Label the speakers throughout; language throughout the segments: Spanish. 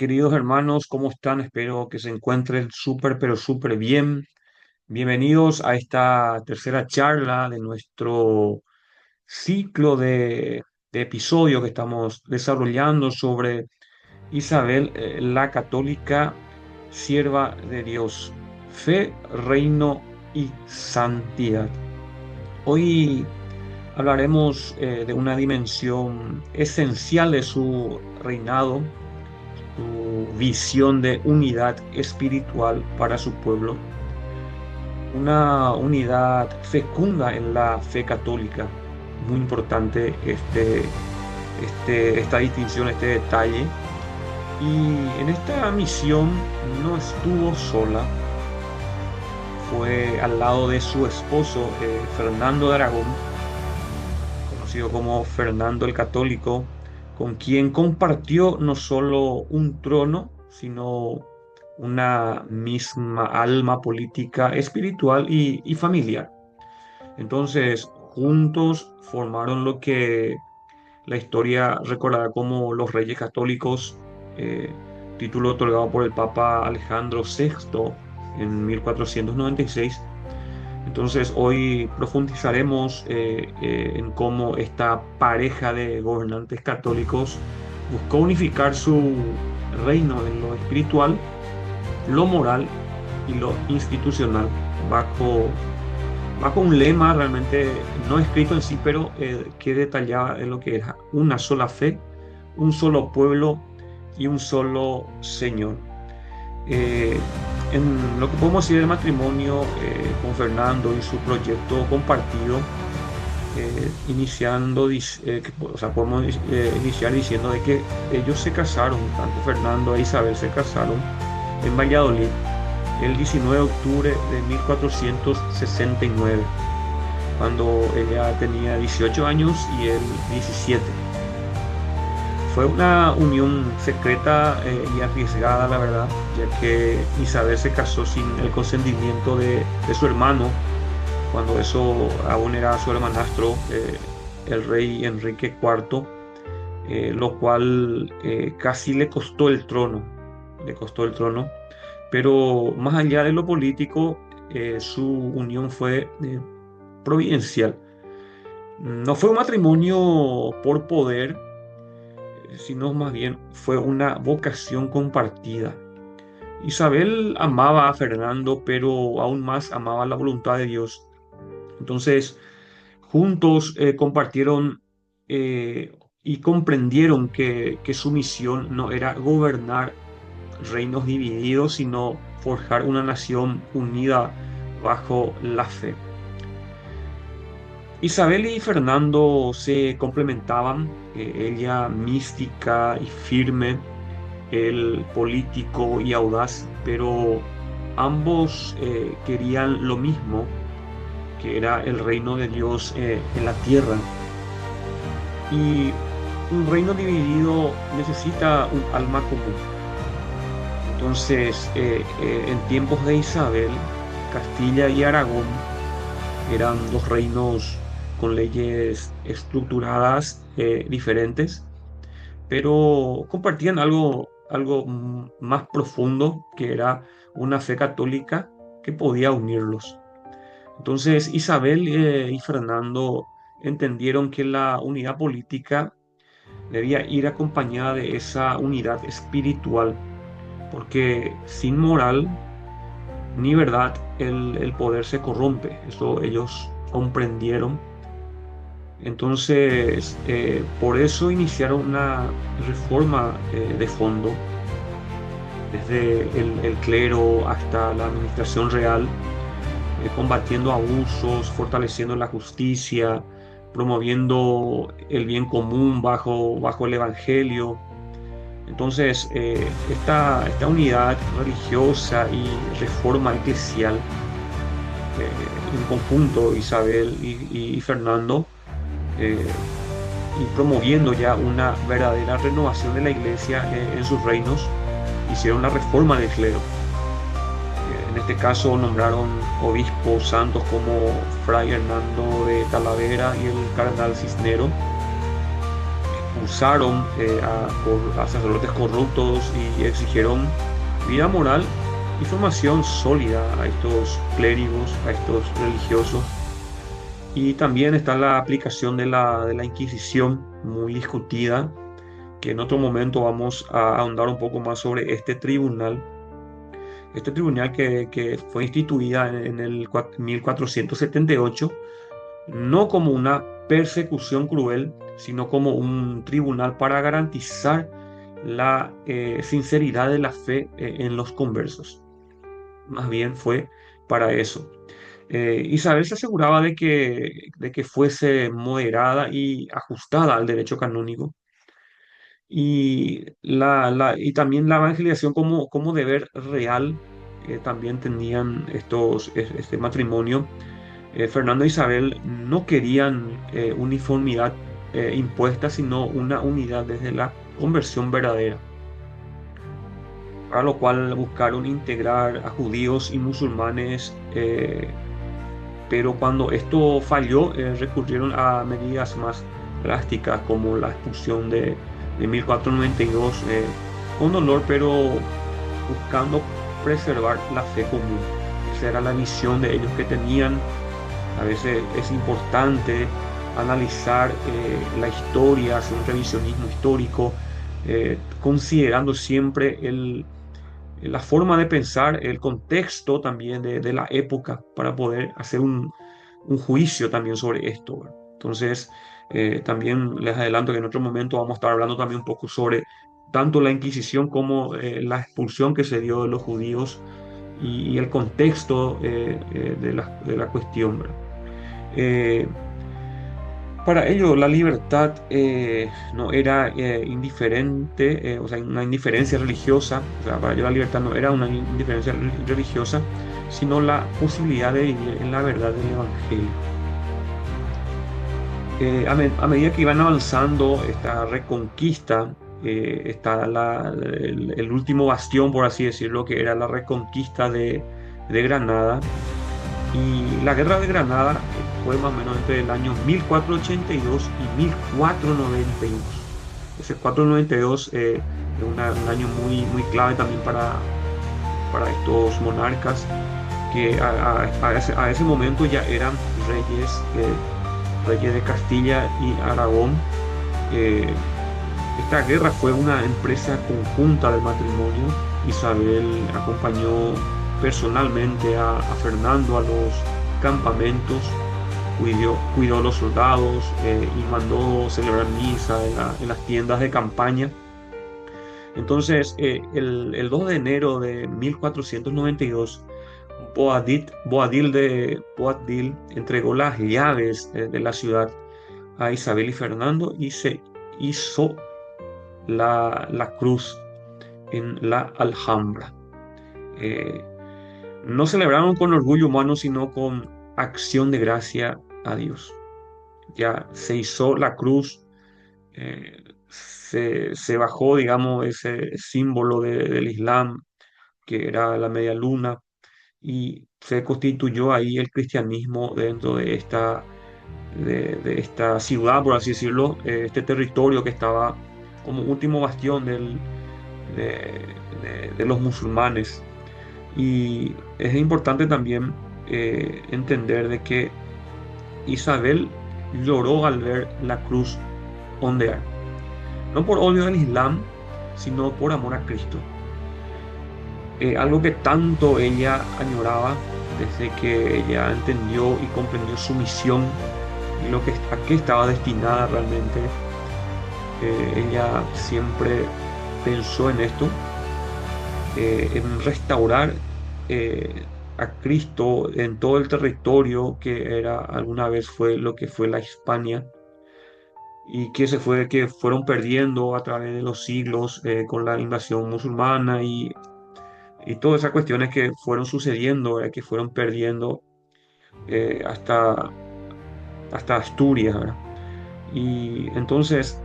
Speaker 1: queridos hermanos, ¿cómo están? Espero que se encuentren súper, pero súper bien. Bienvenidos a esta tercera charla de nuestro ciclo de episodios que estamos desarrollando sobre Isabel, la católica, sierva de Dios, fe, reino y santidad. Hoy hablaremos de una dimensión esencial de su reinado, su visión de unidad espiritual para su pueblo, una unidad fecunda en la fe católica. Muy importante esta distinción, este detalle. Y en esta misión no estuvo sola, fue al lado de su esposo, Fernando de Aragón, conocido como Fernando el Católico, con quien compartió no solo un trono, sino una misma alma política, espiritual y familiar. Entonces, juntos formaron lo que la historia recordará como los Reyes Católicos, eh, título otorgado por el Papa Alejandro VI en 1496. Entonces hoy profundizaremos en cómo esta pareja de gobernantes católicos buscó unificar su reino en lo espiritual, lo moral y lo institucional bajo un lema realmente no escrito en sí, pero que detallaba en lo que era una sola fe, un solo pueblo y un solo Señor. Eh, en lo que podemos decir del matrimonio con Fernando y su proyecto compartido, o sea, podemos iniciar diciendo de que ellos se casaron, tanto Fernando e Isabel se casaron en Valladolid el 19 de octubre de 1469, cuando ella tenía 18 años y él 17. Fue una unión secreta y arriesgada, la verdad, ya que Isabel se casó sin el consentimiento de su hermano, cuando eso aún era su hermanastro, el rey Enrique IV, lo cual casi le costó el trono, pero más allá de lo político, su unión fue providencial. No fue un matrimonio por poder, sino más bien fue una vocación compartida. Isabel amaba a Fernando, pero aún más amaba la voluntad de Dios. Entonces, juntos compartieron y comprendieron que su misión no era gobernar reinos divididos, sino forjar una nación unida bajo la fe. Isabel y Fernando se complementaban, ella mística y firme, él político y audaz, pero ambos querían lo mismo, que era el reino de Dios en la tierra. Y un reino dividido necesita un alma común. Entonces, en tiempos de Isabel, Castilla y Aragón eran dos reinos con leyes estructuradas diferentes, pero compartían algo más profundo, que era una fe católica que podía unirlos. Entonces Isabel y Fernando entendieron que la unidad política debía ir acompañada de esa unidad espiritual, porque sin moral ni verdad el poder se corrompe. Eso ellos comprendieron. Entonces, por eso iniciaron una reforma de fondo, desde el clero hasta la administración real, combatiendo abusos, fortaleciendo la justicia, promoviendo el bien común bajo el Evangelio. Entonces, esta unidad religiosa y reforma eclesial, en conjunto, Isabel y Fernando, eh, y promoviendo ya una verdadera renovación de la iglesia en sus reinos, hicieron la reforma del clero. En este caso nombraron obispos santos como Fray Hernando de Talavera y el cardenal Cisnero. expulsaron a sacerdotes corruptos y exigieron vida moral y formación sólida a estos clérigos, a estos religiosos. Y también está la aplicación de la Inquisición, muy discutida, que en otro momento vamos a ahondar un poco más sobre este tribunal que fue instituida en el 1478, no como una persecución cruel, sino como un tribunal para garantizar la sinceridad de la fe en los conversos. Más bien fue para eso. Isabel se aseguraba de que fuese moderada y ajustada al derecho canónico y también la evangelización como, como deber real. También tenían este matrimonio. Fernando e Isabel no querían uniformidad impuesta, sino una unidad desde la conversión verdadera, para lo cual buscaron integrar a judíos y musulmanes, pero cuando esto falló, recurrieron a medidas más drásticas como la expulsión de 1492, con dolor, pero buscando preservar la fe común. Esa era la visión de ellos que tenían. A veces es importante analizar la historia, hacer un revisionismo histórico, considerando siempre la forma de pensar, el contexto también de la época para poder hacer un juicio también sobre esto, ¿verdad? Entonces, también les adelanto que en otro momento vamos a estar hablando también un poco sobre tanto la Inquisición como la expulsión que se dio de los judíos y el contexto de la cuestión, ¿verdad? Eh, para ello, la libertad no era indiferente, o sea, una indiferencia religiosa. O sea, para ello la libertad no era una indiferencia religiosa, sino la posibilidad de vivir en la verdad del Evangelio. A medida que iban avanzando esta reconquista, está el último bastión, por así decirlo, que era la reconquista de Granada. Y la guerra de Granada fue más o menos entre el año 1482 y 1492. Ese 492 es un año muy clave también para estos monarcas que a ese momento ya eran reyes de Castilla y Aragón. Eh, Esta guerra fue una empresa conjunta del matrimonio. Isabel acompañó personalmente a Fernando a los campamentos, cuidó a los soldados y mandó celebrar misa en las tiendas de campaña. Entonces, el 2 de enero de 1492, Boabdil entregó las llaves de la ciudad a Isabel y Fernando y se hizo la cruz en la Alhambra. Eh, no celebraron con orgullo humano, sino con acción de gracia a Dios. Ya se hizo la cruz, se bajó, digamos, ese símbolo del Islam, que era la media luna, y se constituyó ahí el cristianismo dentro de esta ciudad, por así decirlo, este territorio que estaba como último bastión de, de los musulmanes. Y es importante también entender de que Isabel lloró al ver la cruz ondear, no por odio del Islam, sino por amor a Cristo. Algo que tanto ella añoraba desde que ella entendió y comprendió su misión y a qué estaba destinada realmente. Ella siempre pensó en esto, en restaurar a Cristo en todo el territorio que era alguna vez fue lo que fue la Hispania y que fueron perdiendo a través de los siglos con la invasión musulmana y todas esas cuestiones que fueron sucediendo, que fueron perdiendo eh, hasta, hasta Asturias, ¿verdad? Y entonces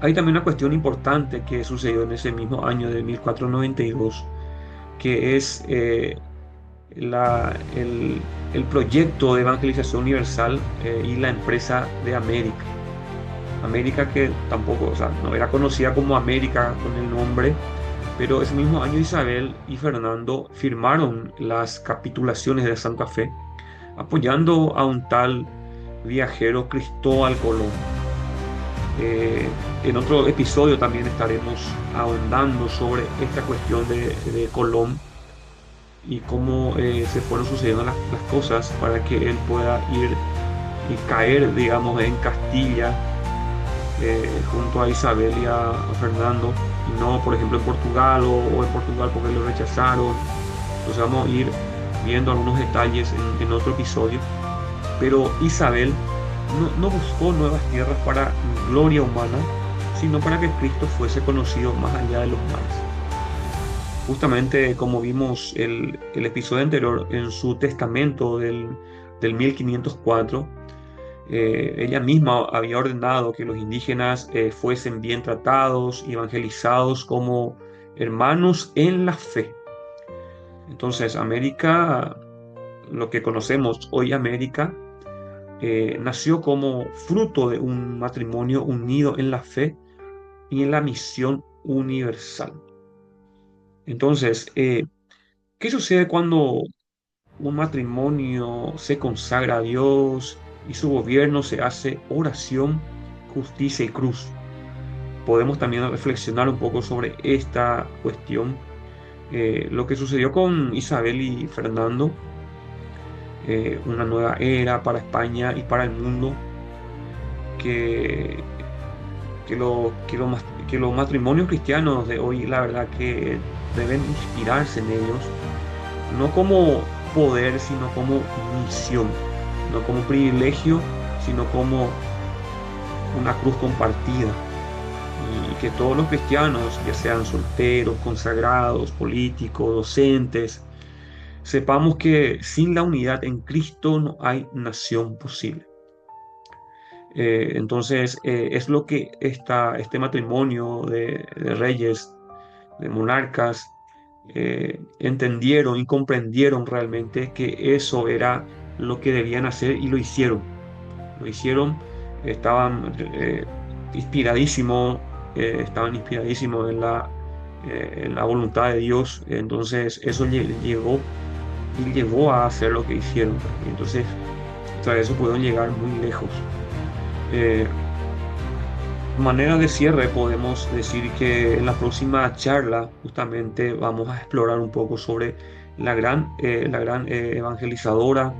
Speaker 1: hay también una cuestión importante que sucedió en ese mismo año de 1492, que es la, el proyecto de evangelización universal y la empresa de América. América que tampoco, o sea, no era conocida como América con el nombre, pero ese mismo año Isabel y Fernando firmaron las capitulaciones de Santa Fe, apoyando a un tal viajero Cristóbal Colón. En otro episodio también estaremos ahondando sobre esta cuestión de Colón y cómo se fueron sucediendo las cosas para que él pueda ir y caer, digamos, en Castilla junto a Isabel y a Fernando, y no, por ejemplo, en Portugal o en Portugal porque lo rechazaron. Entonces vamos a ir viendo algunos detalles en otro episodio. Pero Isabel no buscó nuevas tierras para gloria humana, sino para que Cristo fuese conocido más allá de los mares. Justamente como vimos el episodio anterior, en su testamento del 1504, ella misma había ordenado que los indígenas fuesen bien tratados y evangelizados como hermanos en la fe. Entonces, América, lo que conocemos hoy América, nació como fruto de un matrimonio unido en la fe y en la misión universal. Entonces, ¿qué sucede cuando un matrimonio se consagra a Dios y su gobierno se hace oración, justicia y cruz? Podemos también reflexionar un poco sobre esta cuestión. Lo que sucedió con Isabel y Fernando, una nueva era para España y para el mundo, que, que los matrimonios cristianos de hoy, la verdad que deben inspirarse en ellos, no como poder, sino como misión, no como privilegio, sino como una cruz compartida. Y que todos los cristianos, ya sean solteros, consagrados, políticos, docentes, sepamos que sin la unidad en Cristo no hay nación posible. Entonces, es lo que este matrimonio de reyes, de monarcas, entendieron y comprendieron realmente que eso era lo que debían hacer y lo hicieron. Lo hicieron, estaban inspiradísimos, en la voluntad de Dios. Entonces, eso llevó a hacer lo que hicieron. Entonces, tras eso pudieron llegar muy lejos. Eh, Manera de cierre, podemos decir que en la próxima charla justamente vamos a explorar un poco sobre la gran evangelizadora,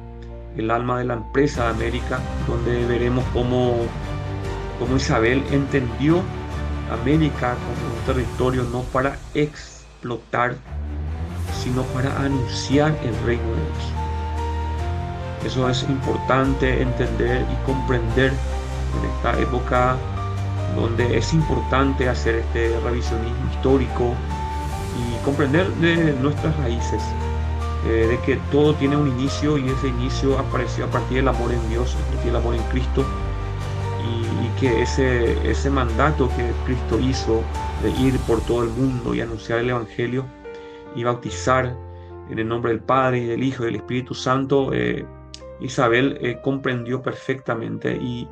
Speaker 1: el alma de la empresa de América, donde veremos cómo Isabel entendió América como un territorio no para explotar, sino para anunciar el reino de Dios. Eso es importante entender y comprender en esta época donde es importante hacer este revisionismo histórico y comprender de nuestras raíces, de que todo tiene un inicio y ese inicio apareció a partir del amor en Dios, a partir del amor en Cristo, y que ese mandato que Cristo hizo de ir por todo el mundo y anunciar el Evangelio y bautizar en el nombre del Padre y del Hijo y del Espíritu Santo, Isabel comprendió perfectamente, y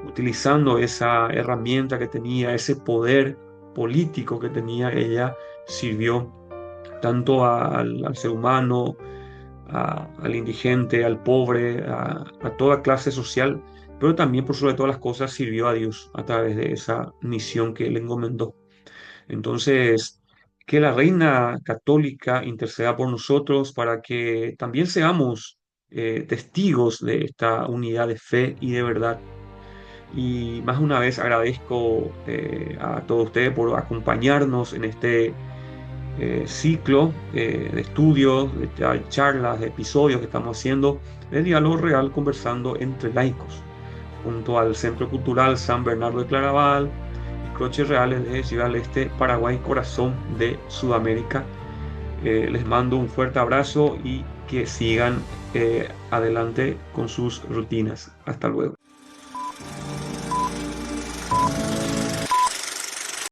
Speaker 1: utilizando esa herramienta que tenía, ese poder político que tenía, ella sirvió tanto al ser humano, al indigente, al pobre, a toda clase social, pero también por sobre todas las cosas sirvió a Dios a través de esa misión que él encomendó. Entonces, que la Reina Católica interceda por nosotros para que también seamos testigos de esta unidad de fe y de verdad. Y más una vez agradezco a todos ustedes por acompañarnos en este ciclo de estudios, de charlas, de episodios que estamos haciendo de diálogo real, conversando entre laicos, junto al Centro Cultural San Bernardo de Claraval y Croches Reales de Ciudad del Este, Paraguay, corazón de Sudamérica. Les mando un fuerte abrazo y que sigan adelante con sus rutinas. Hasta luego.